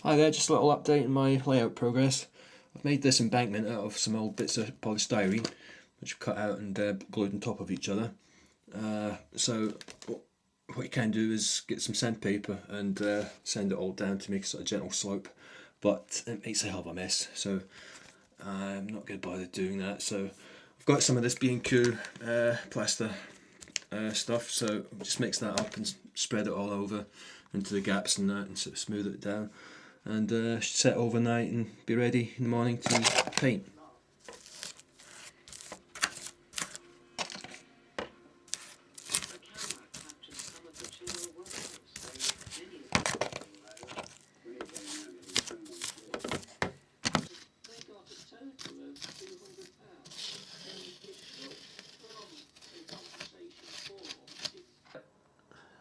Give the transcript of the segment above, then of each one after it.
Hi there, just a little update in my layout progress. I've made this embankment out of some old bits of polystyrene which I've cut out and glued on top of each other. So what you can do is get some sandpaper and sand it all down to make a sort of gentle slope, but it makes a hell of a mess, so I'm not going to bother doing that. So I've got some of this B&Q plaster stuff, so just mix that up and spread it all over into the gaps and that, and sort of smooth it down, and set overnight and be ready in the morning to paint.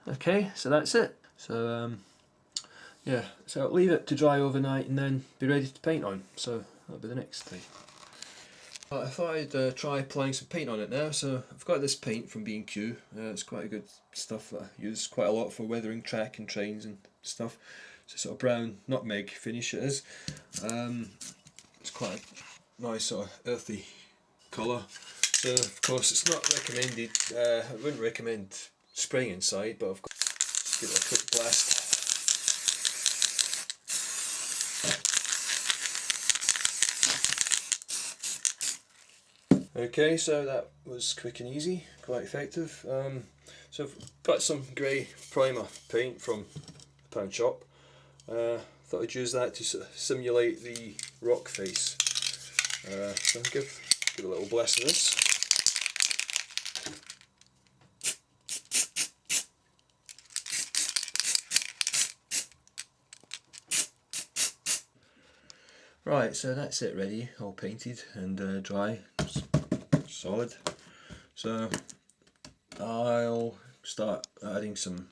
Okay, so that's it. So yeah, so I'll leave it to dry overnight and then be ready to paint on. So that'll be the next thing. I thought I'd try applying some paint on it now. So I've got this paint from B&Q. It's quite a good stuff that I use quite a lot for weathering track and trains and stuff. It's a sort of brown nutmeg finish it is. It's quite a nice sort of earthy colour. So of course it's not recommended. I wouldn't recommend spraying inside, but I've got to give it a quick blast. Okay, so that was quick and easy, quite effective. So I've got some grey primer paint from the pound shop. Thought I'd use that to sort of simulate the rock face. So I'll give a little blast of this. Right, so that's it ready, all painted and dry, solid. So I'll start adding some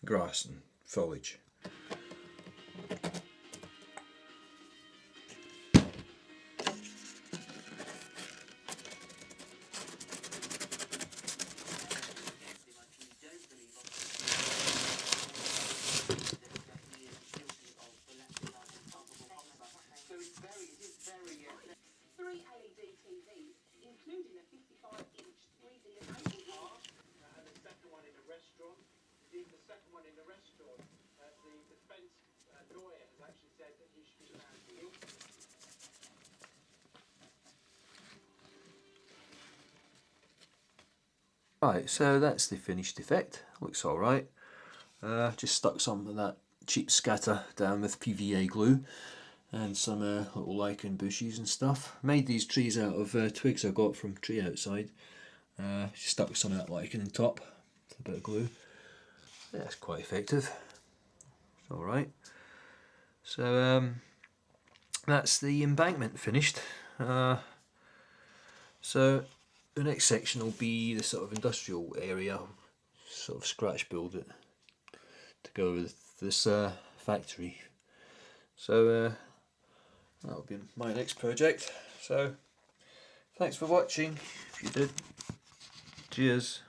grass and foliage. Right, so that's the finished effect. Looks alright. Just stuck some of that cheap scatter down with PVA glue and some little lichen bushes and stuff. Made these trees out of twigs I got from Tree Outside. Stuck some of that lichen on top with a bit of glue. Yeah, that's quite effective. It's alright. So that's the embankment finished. So the next section will be the sort of industrial area, sort of scratch build it to go with this factory. So that'll be my next project. So thanks for watching, if you did. Cheers.